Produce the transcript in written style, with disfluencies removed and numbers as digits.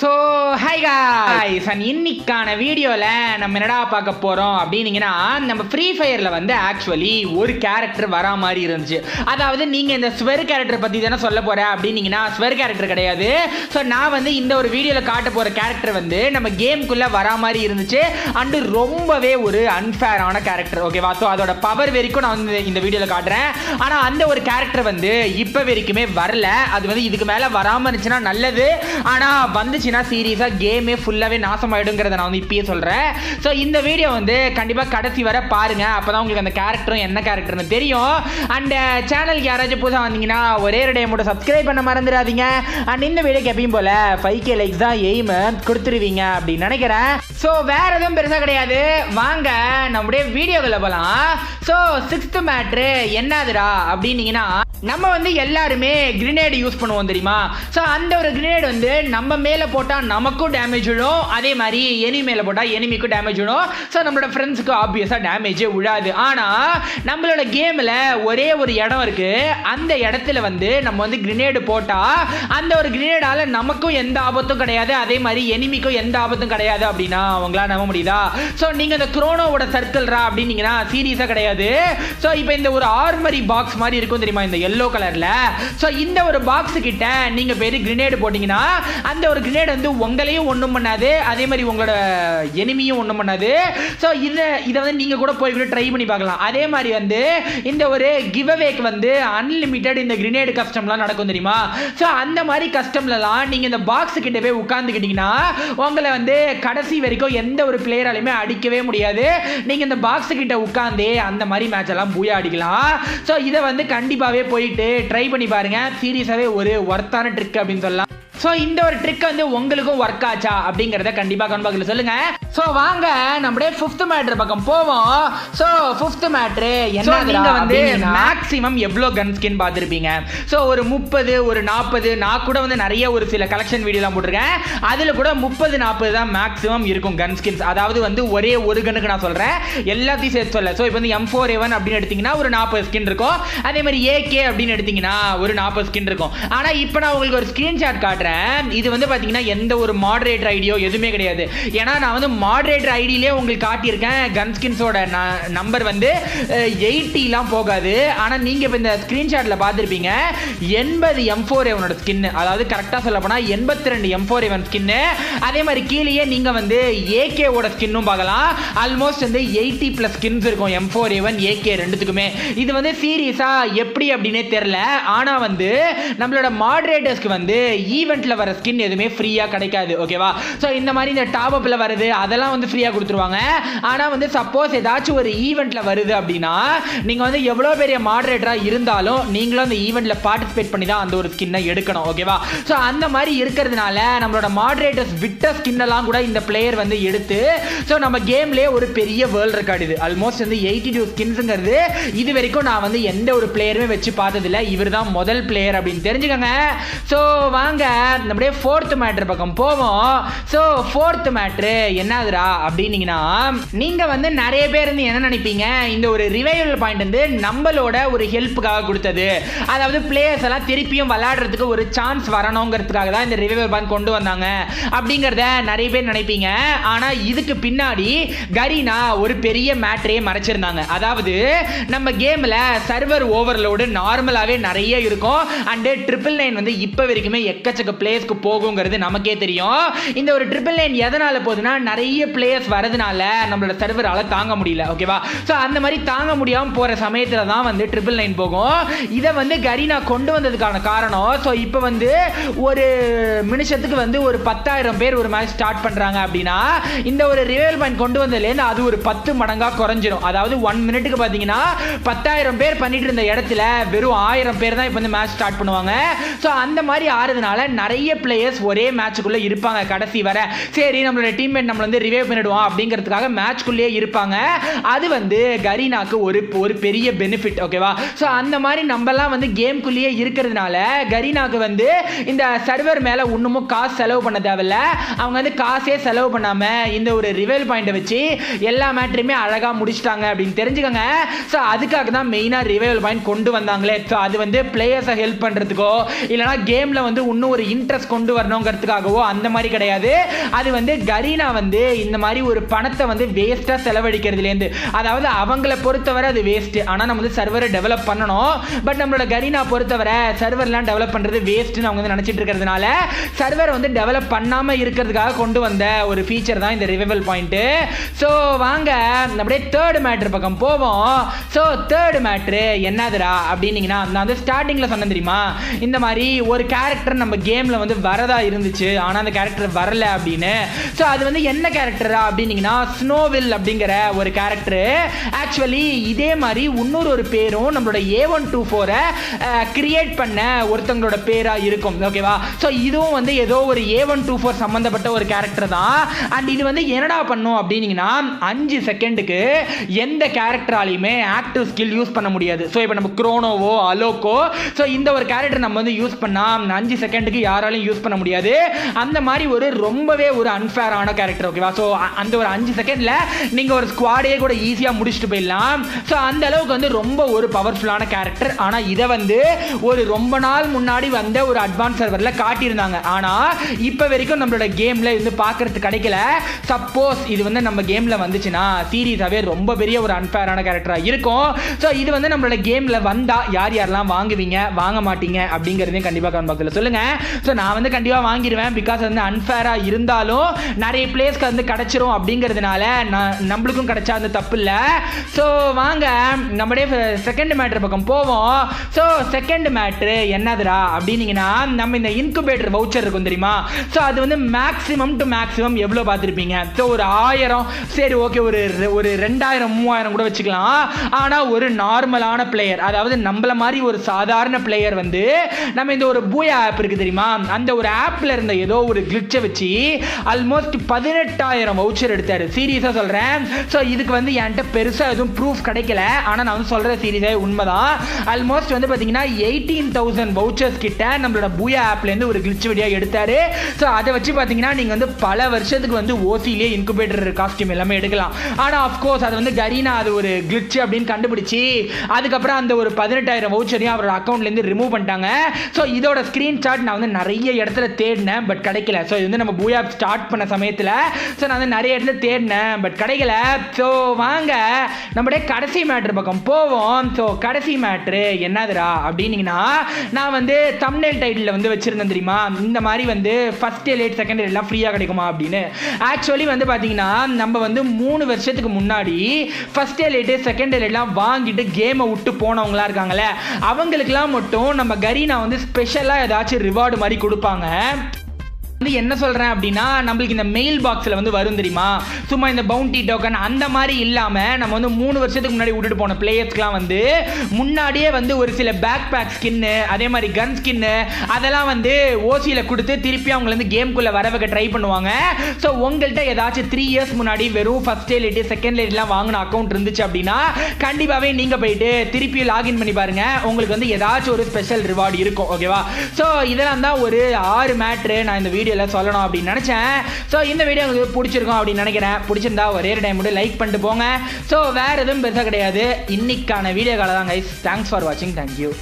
So high guys, இன்னைக்கான வீடியோவில் நம்ம என்னடா பார்க்க போகிறோம் அப்படின்னீங்கன்னா, நம்ம ஃப்ரீ ஃபயரில் வந்து ஆக்சுவலி ஒரு கேரக்டர் வரா மாதிரி இருந்துச்சு. அதாவது நீங்கள் இந்த ஸ்வெர் கேரக்டர் பற்றி தானே சொல்ல போகிறேன் அப்படின்னீங்கன்னா, ஸ்வெர் கேரக்டர் கிடையாது. ஸோ நான் வந்து இந்த ஒரு வீடியோவில் காட்ட போகிற கேரக்டர் வந்து நம்ம கேமுக்குள்ளே வரா மாதிரி இருந்துச்சு. அண்டு ரொம்பவே ஒரு அன்ஃபேரான கேரக்டர், ஓகேவா? ஸோ அதோட பவர் வரைக்கும் நான் வந்து இந்த வீடியோவில் காட்டுறேன். ஆனால் அந்த ஒரு கேரக்டர் வந்து இப்போ வரைக்குமே வரல. அது வந்து இதுக்கு மேலே வராமல் இருந்துச்சுன்னா நல்லது. ஆனால் வந்துச்சுன்னா சீரியஸாக கேமே ஃபுல்லாகவே நாசமாயிடுங்கிறத நான் வந்து இப்பயே சொல்கிறேன். ஸோ இந்த வீடியோ வந்து கண்டிப்பாக கடைசி வரை பாருங்க. அப்போ தான் உங்களுக்கு அந்த கேரக்டரும் என்ன கேரக்டர்னு தெரியும். அண்ட் சேனலுக்கு யாராச்சும் புதுசாக வந்தீங்கன்னா ஒரே ஒரு டைம் மட்டும் சப்ஸ்கிரைப் பண்ண மறந்துடாதீங்க. அண்ட் இந்த வீடியோக்கு எப்பயும் போல 5K லைக்ஸ் தான் எய்ம் கொடுத்துருவீங்க அப்படின்னு நினைக்கிறேன். ஸோ வேற எதுவும் பெருசாக கிடையாது, வாங்க நம்முடைய வீடியோக்குள்ள போகலாம். ஸோ 6th மேட்ரு என்னதுடா அப்படின்னீங்கன்னா, நம்ம வந்து எல்லாருமே கிரினேட் யூஸ் பண்ணுவோம் தெரியுமா? ஸோ அந்த ஒரு கிரினேட் வந்து நம்ம மேலே போட்டால் நமக்கும் டேமேஜ் விடும், அதே மாதிரி எனிமி மேலே போட்டால் எனிமிக்கும் டேமேஜ் விடும். ஸோ நம்மளோட ஃப்ரெண்ட்ஸுக்கு ஆப்வியஸாக டேமேஜே விழாது. ஆனால் நம்மளோட கேமில் ஒரே ஒரு இடம் இருக்குது. அந்த இடத்துல வந்து நம்ம வந்து கிரினேடு போட்டால் அந்த ஒரு கிரினேடால் நமக்கும் எந்த ஆபத்தும் கிடையாது, அதே மாதிரி எனிமிக்கும் எந்த ஆபத்தும் கிடையாது அப்படின்னா அவங்களா நம்ப முடியுதா? ஸோ நீங்கள் இந்த குரோனோவோட சர்க்கிள்ரா அப்படின்னீங்கன்னா சீரியஸாக கிடையாது. ஸோ இப்போ இந்த ஒரு ஆர்மரி பாக்ஸ் மாதிரி இருக்கும் தெரியுமா, இந்த எல்லோ கலர்ல. சோ இந்த ஒரு பாக்ஸ் கிட்ட நீங்க போய் கிரேனேட் போட்டீங்கன்னா அந்த ஒரு கிரேனேட் வந்து உங்களையும் ஒண்ணும் பண்ணாது, அதே மாதிரி உங்களோட எனிமியும் ஒண்ணும் பண்ணாது. சோ இத வந்து நீங்க கூட போய் ட்ரை பண்ணி பார்க்கலாம். அதே மாதிரி வந்து இந்த ஒரு கிவ் அவேக்கு வந்து அன்லிமிட்டெட் இந்த கிரேனேட் கஸ்டம்லாம் நடக்கும் தெரியுமா? சோ அந்த மாதிரி கஸ்டம்லலாம் நீங்க இந்த பாக்ஸ் கிட்ட போய் உட்கார்ந்துக்கிட்டீங்கன்னா உங்களை வந்து கடைசி வரைக்கும் எந்த ஒரு பிளேயராலுமே அடிக்கவே முடியாது. நீங்க இந்த பாக்ஸ் கிட்ட உட்கார்ந்து அந்த மாதிரி மேட்ச் எல்லாம் பூயா அடிக்கலாம். சோ இதை வந்து கண்டிப்பாவே போயிட்டு ட்ரை பண்ணி பாருங்க. சீரியஸாவே ஒரு ஒர்த்தான ட்ரிக் அப்படின்னு சொல்லலாம். ஸோ இந்த ஒரு ட்ரிக் வந்து உங்களுக்கும் ஒர்க் ஆச்சா அப்படிங்கிறத கண்டிப்பாக கமெண்ட் சொல்லுங்க. ஸோ வாங்க நம்முடைய 5th மேட்ரு பக்கம் போவோம். ஸோ 5th மேட்ரு என்ன, நீங்க வந்து மேக்ஸிமம் எவ்வளோ கன் ஸ்கின் பார்த்துருப்பீங்க? ஸோ ஒரு 30, ஒரு 40, நான் கூட வந்து நிறைய ஒரு சில கலெக்ஷன் வீடியோலாம் போட்டிருக்கேன். அதில் கூட 30-40 தான் மேக்ஸிமம் இருக்கும் கன் ஸ்கின்ஸ். அதாவது வந்து ஒரே ஒரு கனுக்கு நான் சொல்கிறேன், எல்லாத்தையும் சேர்த்து சொல்ல. ஸோ இப்போ வந்து M4A1 அப்படின்னு எடுத்தீங்கன்னா ஒரு 40 ஸ்கின் இருக்கும். அதே மாதிரி AK அப்படின்னு எடுத்தீங்கன்னா ஒரு 40 ஸ்கின் இருக்கும். ஆனால் இப்போ நான் உங்களுக்கு ஒரு ஸ்க்ரீன்ஷாட் காட்டுறேன். இது வந்து பாத்தீங்கன்னா எந்த ஒரு மாடரேட்டர் ஐடியோ எதுவுமே கிடையாது. ஏன்னா நான் வந்து மாடரேட்டர் ஐடியிலே உங்களுக்கு காட்டியிருக்கேன். கன் ஸ்கின்ஸோட நம்பர் வந்து 80லாம் போகாது. ஆனா நீங்க இப்ப இந்த ஸ்கிரீன்ஷாட்ல பார்த்திருப்பீங்க 80 M4A1 ஸ்கின், அதாவது கரெக்டா சொல்ல போனா 82 M4A1 ஸ்கின். அதே மாதிரி கீழேயே நீங்க வந்து AK ஓட ஸ்கின்னும் பார்க்கலாம். ஆல்மோஸ்ட் வந்து 80+ ஸ்கின்ஸ் இருக்கும் M4A1 AK ரெண்டுத்துக்குமே. இது வந்து சீரியஸா எப்படி அப்படின்னே தெரியல. ஆனா வந்து நம்மளோட மாடரேட்டர்ஸ்க்கு வந்து ஈவென்ட்ல வர ஸ்கின் எதுவுமே ஃப்ரீயா கிடைக்காது, ஓகேவா? சோ இந்த மாதிரி இந்த டாப் அப்ல வருது அதெல்லாம் வந்து ஃப்ரீயா கொடுத்துருவாங்க. ஆனா வந்து சப்போஸ் ஏதாச்சும் ஒரு ஈவென்ட்ல வருது அப்படின்னா நீங்க வந்து எவ்வளவு பெரிய மாடரேட்டரா இருந்தாலும் நீங்களும் அந்த ஈவென்ட்ல பார்ட்டிசிபேட் பண்ணி தான் அந்த ஒரு ஸ்கின்னை எடுக்கணும், ஓகேவா? சோ அந்த மாதிரி இருக்கிறதுனால நம்மளோட மாடரேட்டர்ஸ் விட்ட ஸ்கின் எல்லாம் கூட இந்த பிளேயர் வந்து எடுத்து சோ நம்ம கேம்லயே ஒரு பெரிய வேர்ல்ட் ரெக்கார்டு. இது ஆல்மோஸ்ட் வந்து 82 ஸ்கின்ஸ்ங்கிறது இது வரைக்கும் நான் வந்து எந்த ஒரு பிளேயருமே வச்சு பார்த்ததில்ல. இவர் தான் முதல் பிளேயர் அப்படின்னு தெரிஞ்சுக்கோங்க. சோ வாங்க நம்முடைய 4th மேட்ரு பக்கம் போவோம். ஸோ 4th மேட்ரு என்னதுடா அப்படின்னீங்கன்னா, நீங்க வந்து நிறைய பேர் வந்து என்ன நினைப்பீங்க, இந்த ஒரு ரிவைவல் பாயிண்ட் வந்து நம்மளோட ஒரு ஹெல்ப்புக்காக கொடுத்தது, அதாவது பிளேயர்ஸ் எல்லாம் திருப்பியும் விளையாடுறதுக்கு ஒரு சான்ஸ் வரணுங்கிறதுக்காக தான் இந்த ரிவைவல் பாயிண்ட் கொண்டு வந்தாங்க அப்படிங்கிறத நிறைய பேர் நினைப்பீங்க. ஆனா இதுக்கு பின்னாடி கரீனா ஒரு பெரிய மேட்ரே மறைச்சிருந்தாங்க. அதாவது நம்ம கேம்ல சர்வர் ஓவர்லோடு நார்மலாவே நிறைய இருக்கும். அண்ட் 999 வந்து இப்ப வரைக்குமே எக்கச்சக்க பிளேயர்ஸ்க்கு போகுங்கிறது நமக்கே தெரியும். இந்த ஒரு 999 எதனால போகுதுன்னா நிறைய பிளேயர்ஸ் வரதுனால நம்மளோட சர்வரால தாங்க முடியல, ஓகேவா? சோ அந்த மாதிரி தாங்க முடியாம போற சமயத்துல தான் வந்து 999 போகும். இதை வந்து கரீனா கொண்டு வந்ததுக்கான காரணம், சோ இப்போ வந்து ஒரு நிமிஷத்துக்கு வந்து ஒரு 10,000 பேர் ஒரு மேட்ச் ஸ்டார்ட் பண்றாங்க அப்படின்னா இந்த ஒரு ரிவைவல் பாயிண்ட் கொண்டு வந்ததுலேருந்து அது ஒரு 10 மடங்கா குறைஞ்சிரும். அதாவது 1 மினிட்டுக்கு பாத்தீங்கன்னா 10,000 பேர் பண்ணிட்டு இருந்த இடத்துல வெறும் 1000 பேர் தான் இப்போ வந்து மேட்ச் ஸ்டார்ட் பண்ணுவாங்க. சோ அந்த மாதிரி ஆறுதுனால நிறைய பிளேயர்ஸ் ஒரே மேட்சுக்குள்ள இருப்பாங்க கடைசி வர. சரி நம்மளோட டீம்மேட் நம்மள வந்து ரிவைவ் பண்ணிடுவோம் அப்படிங்கிறதுக்காக மேட்ச்க்குள்ளேயே இருப்பாங்க. அது வந்து கரீனாக்கு ஒரு பெரிய பெனிஃபிட், ஓகேவா? சோ அந்த மாதிரி நம்மலாம் வந்து கேம்குள்ளேயே இருக்கிறதுனால கரீனாக்கு வந்து இந்த சர்வர் மேல இன்னமும் காசு செலவு பண்ண தேவையில்ல. அவங்க வந்து காசே செலவு பண்ணாம இந்த ஒரு ரிவைவல் பாயிண்ட் வச்சு எல்லா மேட்ரையுமே அழகா முடிச்சிட்டாங்க அப்படின்னு தெரிஞ்சுக்கோங்க. சோ அதுக்காக தான் மெயினா ரிவைவல் பாயிண்ட் கொண்டு வந்தாங்களே. சோ அது வந்து பிளேயர்ஸை ஹெல்ப் பண்றதுக்கோ இல்லைனா கேம்ல வந்து இன்னும் ஒரு இன்ட்ரெஸ்ட் கொண்டு வரணுங்கிறதுக்காகவோ அந்த மாதிரி கிடையாது. அது வந்து கரீனா வந்து இந்த மாதிரி ஒரு பணத்தை வந்து வேஸ்டா செலவழிக்கிறதுலேருந்து, அதாவது அவங்கள பொறுத்தவரை அது வேஸ்ட். ஆனால் நம்ம வந்து சர்வரை டெவலப் பண்ணணும். பட் நம்மளோட கரீனா பொறுத்தவரை சர்வர்லாம் டெவலப் பண்றது வேஸ்ட்னு அவங்க வந்து நினைச்சிட்டு இருக்கிறதுனால சர்வர் வந்து டெவலப் பண்ணாம இருக்கிறதுக்காக கொண்டு வந்த ஒரு ஃபீச்சர் தான் இந்த ரிவைவல் பாயிண்ட். ஸோ வாங்க அப்படியே தேர்ட் மேட்டர் பக்கம் போவோம். ஸோ தேர்ட் மேட்ரு என்னதுடா அப்படின்னீங்கன்னா, நான் வந்து ஸ்டார்டிங்ல சொன்னேன் தெரியுமா, இந்த மாதிரி ஒரு கேரக்டர் நம்ம கேம்ல வந்து வரதா இருந்துச்சு ஆனால் அந்த கேரக்டர் வரல அப்படின்னு. ஸோ அது வந்து என்ன கேரக்டரா அப்படின்னீங்கன்னா, ஸ்னோவில் அப்படிங்கிற ஒரு கேரக்டர். ஆக்சுவலி இதே மாதிரி இன்னொரு ஒரு பேரும் நம்மளோட A124 கிரியேட் பண்ண ஒருத்தங்களோட பேரா இருக்கும். ஓகேவா? ஸோ இதுவும் வந்து ஏதோ ஒரு A124 சம்பந்தப்பட்ட ஒரு கேரக்டர் தான். அண்ட் இது வந்து என்னடா பண்ணும் அப்படின்னீங்கன்னா, 5 செகண்டுக்கு எந்த கேரக்டராலையுமே ஆக்டிவ் ஸ்கில் யூஸ் பண்ண முடியாது. ஸோ இப்போ நம்ம குரோனோவோ அலோக்கோ, ஸோ இந்த ஒரு கேரக்டர் நம்ம வந்து யூஸ் பண்ணா 5 செகண்டுக்கு யாராலையும் யூஸ் பண்ண முடியாது. அந்த மாதிரி ஒரு ரொம்பவே ஒரு அன்ஃபேரான கேரக்டர். ஓகேவா? ஸோ அந்த ஒரு 5 செகண்ட்ல நீங்க ஒரு ஸ்குவாடே கூட ஈஸியா முடிச்சுட்டு போயிடலாம். ஸோ அந்த அளவுக்கு வந்து ரொம்ப ஒரு பவர்ஃபுல்லான கேரக்டர். ஆனா இதை வந்து ஒரு ரொம்ப நாள் முன்னாடி வந்த ஒரு அட்வான்ஸ் சர்வர்ல காட்டியிருந்தாங்க. ஆனா இப்ப வரைக்கும் நம்மளோட கேம்ல இருந்து பார்க்கறதுக்கு கிடைக்கல. சப்போஸ் இது வந்து நம்ம கேம்ல வந்துச்சுன்னா சீரியஸாவே ரொம்ப பெரிய ஒரு அன்ஃபேரான கேரக்டரா இருக்கும். ஸோ இது வந்து நம்மளோட கேம்ல வந்தா யார் யாரெல்லாம் வாங்குவீங்க, வாங்க மாட்டீங்க அப்படிங்கிறதையும் கண்டிப்பா கமெண்ட் பாக்ஸ்ல சொல்லுங்க. ஸோ நான் வந்து கண்டிப்பா வாங்கிடுவேன். பிகாஸ் வந்து அன்ஃபேரா இருந்தாலும் நிறைய பிளேஸ்க்கு வந்து கிடைச்சிரும் அப்படிங்கிறதுனால நம்மளுக்கும் கிடைச்சா அந்த தப்பு இல்லை. ஸோ வாங்க நம்முடைய செகண்ட் மேட்டர் பக்கம் போவோம். ஸோ செகண்ட் மேட்ரு என்னதுடா அப்படின்னீங்கன்னா, நம்ம இந்த இன்குபேட்டர் வவுச்சர் இருக்கும் தெரியுமா. ஸோ அது வந்து மேக்ஸிமம் டு மேக்ஸிமம் எவ்வளோ பார்த்துருப்பீங்க. ஸோ ஒரு 1000, சரி ஓகே, ஒரு 2000 3000 கூட வச்சுக்கலாம். ஆனால் ஒரு நார்மலான பிளேயர், அதாவது நம்மள மாதிரி ஒரு சாதாரண பிளேயர் வந்து நம்ம இந்த ஒரு பூயா ஆப் இருக்கு தெரியுமா, அந்த ஒரு ஆப்ல இருந்த ஏதோ ஒரு கிளிட்சை வச்சு ஆல்மோஸ்ட் 18,000 வவுச்சர் எடுத்தாரு. சீரியஸாக சொல்கிறேன். ஸோ இதுக்கு வந்து என்கிட்ட பெருசாக எதுவும் ப்ரூஃப் கிடைக்கல. ஆனால் நான் வந்து சொல்கிற சீரியஸாக உண்மைதான். ஆல்மோஸ்ட் வந்து பார்த்தீங்கன்னா 18,000 வவுச்சர்ஸ் கிட்ட நம்மளோட பூயா ஆப்லேருந்து ஒரு கிளிட்ச் வீடியோ எடுத்தாரு. ஸோ அதை வச்சு பார்த்தீங்கன்னா நீங்கள் வந்து பல வருஷத்துக்கு வந்து ஓசிலே இன்குபேட்டர் காஸ்டியூம் எல்லாமே எடுக்கலாம். ஆனால் அஃப்கோர்ஸ் அது வந்து கரீனா அது ஒரு கிளிட்ச் அப்படின்னு கண்டுபிடிச்சி அதுக்கப்புறம் அந்த ஒரு 18,000 வவுச்சரையும் அவரோட அக்கௌண்ட்லேருந்து ரிமூவ் பண்ணிட்டாங்க. ஸோ இதோட ஸ்க்ரீன்ஷாட் நான் வந்து நிறைய இடத்துல தேடினேன், பட் கிடைக்கல. ஸோ இது வந்து நம்ம பூயா ஆப் ஸ்டார்ட் பண்ண சமயத்தில் ஸோ நான் வந்து நிறைய இடத்துல தேடினேன், பட் கிடைக்கல. ஸோ வாங்க நம்முடைய கடைசி மேட்ரு பக்கம் போவோம். ஸோ கடைசி மேட்ரு என்னதுடா அப்படின்னீங்கன்னா, நான் வந்து தம்ப்நெயில் டைட்டில் வந்து வச்சிருந்தேன் தெரியுமா, இந்த மாதிரி வந்து ஃபர்ஸ்ட் எலைட் செகண்ட் எல்லாம் ஃப்ரீயாக கிடைக்குமா அப்படின்னு. ஆக்சுவலி வந்து பார்த்தீங்கன்னா நம்ம வந்து 3 வருஷத்துக்கு முன்னாடி ஃபர்ஸ்ட் எலைட்டு செகண்ட் எலைட்லாம் வாங்கிட்டு கேமை விட்டு போனவங்களா இருக்காங்களே, அவங்களுக்குலாம் மட்டும் நம்ம கரீனா வந்து ஸ்பெஷலாக ஏதாச்சும் ரிவார்டு மாதிரி கொடுப்பாங்க. வந்து என்ன சொல்றேன் அப்படின்னா, நம்மளுக்கு இந்த மெயில் பாக்ஸ்ல வந்து வரும் தெரியுமா, சும்மா இந்த பவுண்டி டோக்கன் அந்த மாதிரி இல்லாம நம்ம வந்து 3 வருஷத்துக்கு முன்னாடி விட்டுட்டு போன பிளேயர்ஸ்க்குலாம் வந்து முன்னாடியே வந்து ஒரு சில பேக் பேக் ஸ்கின்னு, அதே மாதிரி கன் ஸ்கின்னு அதெல்லாம் வந்து ஓசியில் கொடுத்து திருப்பி அவங்களை வந்து கேம்குள்ளே வர வைக்க ட்ரை பண்ணுவாங்க. ஸோ உங்கள்கிட்ட ஏதாச்சும் 3 இயர்ஸ் முன்னாடி வெறும் ஃபர்ஸ்ட் எலைட் செகண்ட் எலைட்லாம் வாங்கின அக்கௌண்ட் இருந்துச்சு அப்படின்னா கண்டிப்பாகவே நீங்கள் போயிட்டு திருப்பி லாகின் பண்ணி பாருங்க, உங்களுக்கு வந்து ஏதாச்சும் ஒரு ஸ்பெஷல் ரிவார்டு இருக்கும். ஓகேவா? ஸோ இதெல்லாம் தான் ஒரு 6 மேட்ரு நான் இந்த வீடியோ சொல்லணும் அப்படின்னு நினைச்சேன். சோ இந்த வீடியோ உங்களுக்கு பிடிச்சிருக்கும் அப்படின்னு நினைக்கிறேன். பிடிச்சிருந்தா ஒரே டைம் மட்டும் லைக் பண்ணிட்டு போங்க. சோ வேற எதுவும் பெருசா கிடையாது. இன்னைக்கான வீடியோ கால தான் கைஸ். தேங்க்ஸ் ஃபார் வாட்சிங். தேங்க்யூ.